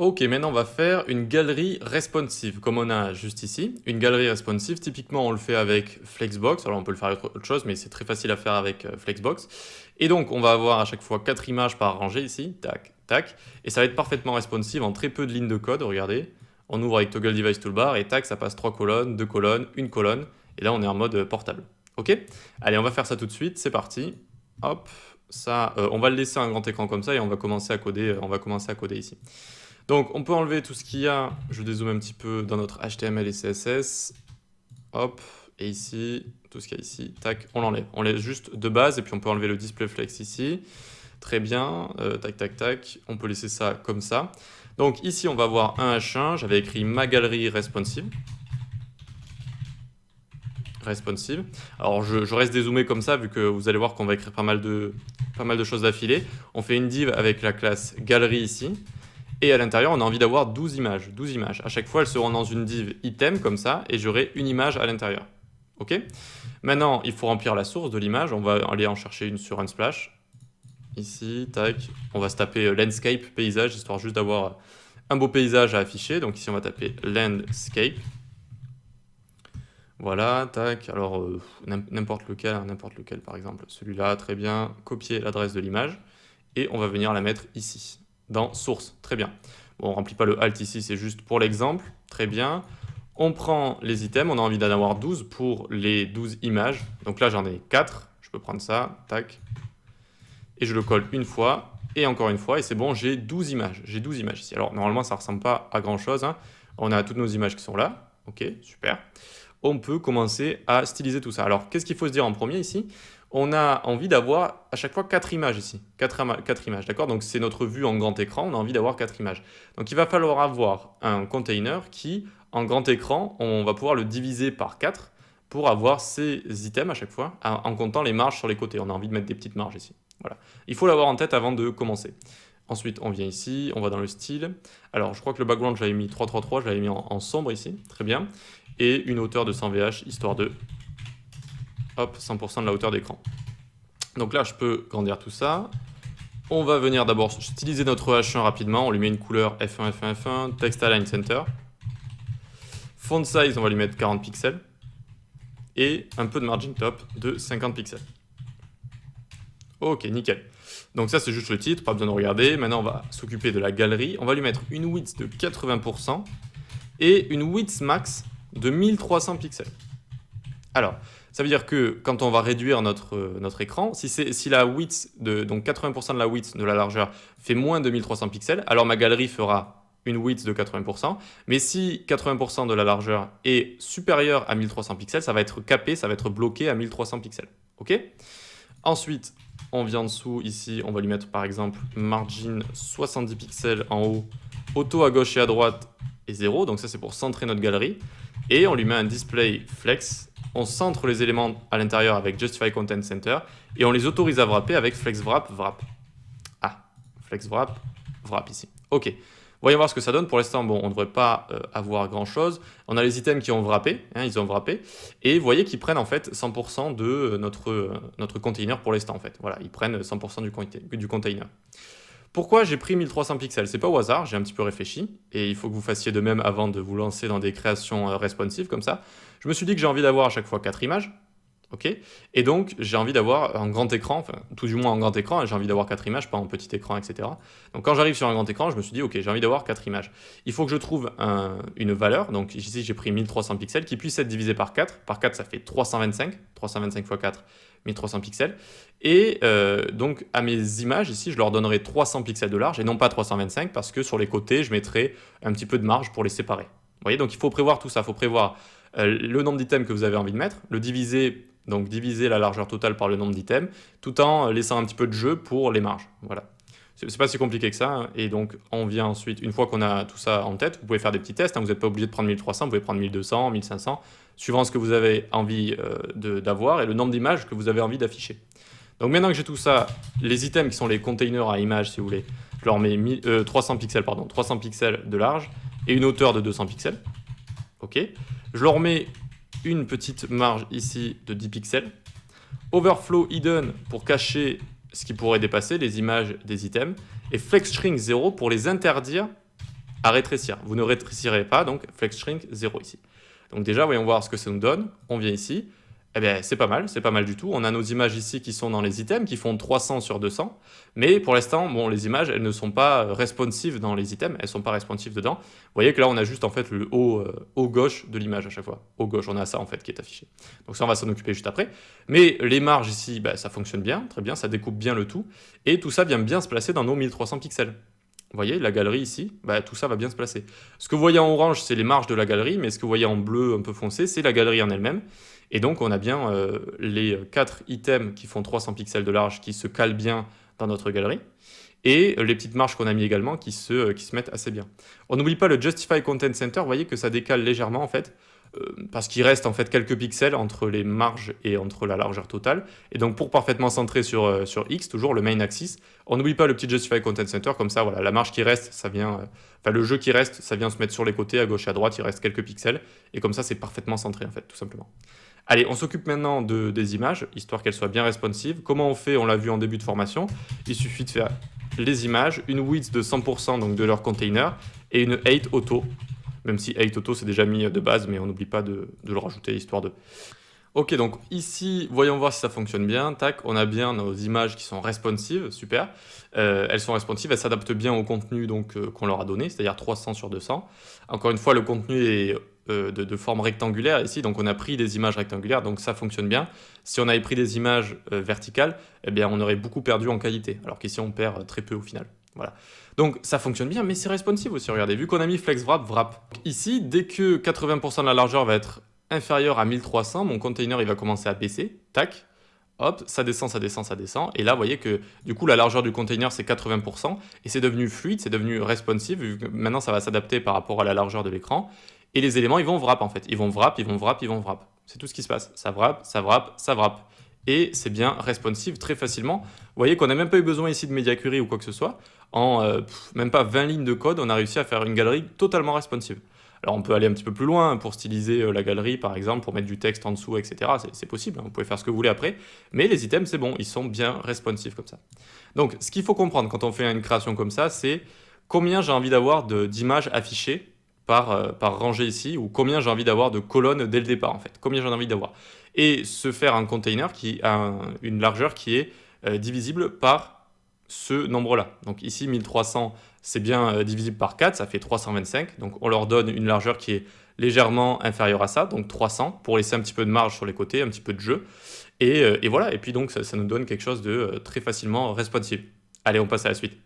Ok, maintenant on va faire une galerie responsive, comme on a juste ici. Une galerie responsive, typiquement on le fait avec Flexbox, alors on peut le faire avec autre chose, mais c'est très facile à faire avec Flexbox. Et donc on va avoir à chaque fois 4 images par rangée ici, tac, tac, et ça va être parfaitement responsive en très peu de lignes de code, regardez. On ouvre avec Toggle Device Toolbar et tac, ça passe 3 colonnes, 2 colonnes, une colonne, et là on est en mode portable. Ok? Allez, on va faire ça tout de suite, c'est parti. Hop, ça, on va le laisser un grand écran comme ça et on va commencer à coder, ici. Donc, on peut enlever tout ce qu'il y a. Je dézoome un petit peu dans notre HTML et CSS. Hop, et ici, tout ce qu'il y a ici, tac, on l'enlève. On laisse juste de base, et puis on peut enlever le display flex ici. Très bien, tac, tac, tac. On peut laisser ça comme ça. Donc ici, on va avoir un H1. J'avais écrit ma galerie responsive. Alors, je reste dézoomé comme ça, vu que vous allez voir qu'on va écrire pas mal de choses d'affilée. On fait une div avec la classe galerie ici. Et à l'intérieur, on a envie d'avoir 12 images. 12 images. À chaque fois, elles seront dans une div item comme ça, et j'aurai une image à l'intérieur. Ok? Maintenant, il faut remplir la source de l'image. On va aller en chercher une sur Unsplash. Ici, tac. On va se taper landscape, paysage, histoire juste d'avoir un beau paysage à afficher. Donc ici, on va taper landscape. Voilà, tac. Alors, n'importe lequel, par exemple. Celui-là, très bien. Copier l'adresse de l'image. Et on va venir la mettre ici. Dans source, très bien. Bon, on ne remplit pas le alt ici, c'est juste pour l'exemple, très bien. On prend les items, on a envie d'en avoir 12 pour les 12 images. Donc là, j'en ai 4, je peux prendre ça, tac. Et je le colle une fois, et encore une fois, et c'est bon, j'ai 12 images. J'ai 12 images ici. Alors, normalement, ça ne ressemble pas à grand-chose, hein. On a toutes nos images qui sont là, ok, super. On peut commencer à styliser tout ça. Alors, qu'est-ce qu'il faut se dire en premier ici? On a envie d'avoir à chaque fois 4 images ici. 4 images, d'accord? Donc c'est notre vue en grand écran, on a envie d'avoir 4 images. Donc il va falloir avoir un container qui, en grand écran, on va pouvoir le diviser par 4 pour avoir ces items à chaque fois, en comptant les marges sur les côtés. On a envie de mettre des petites marges ici. Voilà. Il faut l'avoir en tête avant de commencer. Ensuite, on vient ici, on va dans le style. Alors, je crois que le background, j'avais mis 333, je l'avais mis en sombre ici, très bien. Et une hauteur de 100 VH, histoire de... Hop, 100% de la hauteur d'écran. Donc là, je peux grandir tout ça. On va venir d'abord styliser notre H1 rapidement. On lui met une couleur F1, F1, F1, Text Align Center. Font size, on va lui mettre 40 pixels. Et un peu de margin top de 50 pixels. Ok, nickel. Donc ça, c'est juste le titre, pas besoin de regarder. Maintenant, on va s'occuper de la galerie. On va lui mettre une width de 80% et une width max de 1300 pixels. Alors, ça veut dire que quand on va réduire notre écran, si la width, donc 80% de la width de la largeur fait moins de 1300 pixels, alors ma galerie fera une width de 80%. Mais si 80% de la largeur est supérieure à 1300 pixels, ça va être capé, ça va être bloqué à 1300 pixels. Ok? Ensuite, on vient en dessous, ici, on va lui mettre par exemple margin 70 pixels en haut, auto à gauche et à droite et 0. Donc ça, c'est pour centrer notre galerie. Et on lui met un display flex. On centre les éléments à l'intérieur avec Justify Content Center et on les autorise à wrapper avec Flex Wrap, Wrap. Ah, Flex Wrap, Wrap ici. Ok, voyons voir ce que ça donne. Pour l'instant, bon, on ne devrait pas avoir grand-chose. On a les items qui ont wrappé, hein, ils ont wrappé. Et vous voyez qu'ils prennent en fait 100% de notre container pour l'instant en fait. Voilà, ils prennent 100% du container. Pourquoi j'ai pris 1300 pixels? C'est pas au hasard, j'ai un petit peu réfléchi, et il faut que vous fassiez de même avant de vous lancer dans des créations responsives comme ça. Je me suis dit que j'ai envie d'avoir à chaque fois 4 images, ok? Et donc j'ai envie d'avoir un grand écran, enfin tout du moins en grand écran, j'ai envie d'avoir 4 images, pas en petit écran, etc. Donc quand j'arrive sur un grand écran, je me suis dit ok, j'ai envie d'avoir 4 images. Il faut que je trouve une valeur, donc ici j'ai pris 1300 pixels, qui puisse être divisé par 4. Par 4 ça fait 325, 325 x 4, 1300 pixels. Et donc à mes images ici, je leur donnerai 300 pixels de large et non pas 325 parce que sur les côtés, je mettrai un petit peu de marge pour les séparer. Vous voyez, donc il faut prévoir tout ça, il faut prévoir le nombre d'items que vous avez envie de mettre, le diviser, donc diviser la largeur totale par le nombre d'items, tout en laissant un petit peu de jeu pour les marges. Voilà. C'est pas si compliqué que ça, hein. Et donc on vient ensuite, une fois qu'on a tout ça en tête, vous pouvez faire des petits tests, hein. Vous n'êtes pas obligé de prendre 1300, vous pouvez prendre 1200, 1500, suivant ce que vous avez envie d'avoir et le nombre d'images que vous avez envie d'afficher. Donc maintenant que j'ai tout ça, les items qui sont les containers à images, si vous voulez, je leur mets 300 pixels de large et une hauteur de 200 pixels. Ok. Je leur mets une petite marge ici de 10 pixels. Overflow hidden pour cacher ce qui pourrait dépasser les images des items. Et flex shrink 0 pour les interdire à rétrécir. Vous ne rétrécirez pas, donc flex shrink 0 ici. Donc déjà, voyons voir ce que ça nous donne. On vient ici. Eh bien, c'est pas mal du tout. On a nos images ici qui sont dans les items, qui font 300 sur 200. Mais pour l'instant, bon, les images, elles ne sont pas responsives dans les items. Elles ne sont pas responsives dedans. Vous voyez que là, on a juste en fait le haut gauche de l'image à chaque fois. Haut gauche, on a ça en fait qui est affiché. Donc ça, on va s'en occuper juste après. Mais les marges ici, bah, ça fonctionne bien, très bien. Ça découpe bien le tout. Et tout ça vient bien se placer dans nos 1300 pixels. Vous voyez, la galerie ici, bah, tout ça va bien se placer. Ce que vous voyez en orange, c'est les marges de la galerie, mais ce que vous voyez en bleu un peu foncé, c'est la galerie en elle-même. Et donc, on a bien les 4 items qui font 300 pixels de large qui se calent bien dans notre galerie. Et les petites marges qu'on a mis également qui se mettent assez bien. On n'oublie pas le Justify Content Center, vous voyez que ça décale légèrement en fait. Parce qu'il reste en fait quelques pixels entre les marges et entre la largeur totale. Et donc pour parfaitement centrer sur X, toujours le main axis, on n'oublie pas le petit Justify Content Center, comme ça voilà, la marge qui reste, ça vient, enfin le jeu qui reste, ça vient se mettre sur les côtés, à gauche et à droite, il reste quelques pixels, et comme ça c'est parfaitement centré en fait, tout simplement. Allez, on s'occupe maintenant des images, histoire qu'elles soient bien responsives. Comment on fait? On l'a vu en début de formation, il suffit de faire les images, une width de 100% donc de leur container, et une height auto. Même si 8 auto c'est déjà mis de base, mais on n'oublie pas de le rajouter histoire de... Ok, donc ici, voyons voir si ça fonctionne bien. Tac, on a bien nos images qui sont responsives, super. Elles sont responsives, elles s'adaptent bien au contenu qu'on leur a donné, c'est-à-dire 300 sur 200. Encore une fois, le contenu est de forme rectangulaire ici, donc on a pris des images rectangulaires, donc ça fonctionne bien. Si on avait pris des images verticales, eh bien on aurait beaucoup perdu en qualité, alors qu'ici on perd très peu au final. Voilà. Donc ça fonctionne bien, mais c'est responsive aussi, regardez, vu qu'on a mis flex wrap, wrap. Ici, dès que 80% de la largeur va être inférieur à 1300, mon container il va commencer à baisser, tac, hop, ça descend, ça descend, ça descend, et là vous voyez que du coup la largeur du container c'est 80%, et c'est devenu fluide, c'est devenu responsive, vu que maintenant ça va s'adapter par rapport à la largeur de l'écran, et les éléments ils vont wrap en fait, ils vont wrap, ils vont wrap, ils vont wrap, c'est tout ce qui se passe, ça wrap, ça wrap, ça wrap. Et c'est bien responsive très facilement. Vous voyez qu'on n'a même pas eu besoin ici de media query ou quoi que ce soit. En même pas 20 lignes de code, on a réussi à faire une galerie totalement responsive. Alors on peut aller un petit peu plus loin pour styliser la galerie par exemple, pour mettre du texte en dessous, etc. C'est possible, hein, vous pouvez faire ce que vous voulez après. Mais les items, c'est bon, ils sont bien responsive comme ça. Donc ce qu'il faut comprendre quand on fait une création comme ça, c'est combien j'ai envie d'avoir d'images affichées par rangée ici, ou combien j'ai envie d'avoir de colonnes dès le départ en fait. Combien j'en ai envie d'avoir. Et se faire un container qui a une largeur qui est divisible par ce nombre-là. Donc ici, 1300, c'est bien divisible par 4, ça fait 325. Donc on leur donne une largeur qui est légèrement inférieure à ça, donc 300, pour laisser un petit peu de marge sur les côtés, un petit peu de jeu. Et voilà, et puis donc ça nous donne quelque chose de très facilement responsive. Allez, on passe à la suite.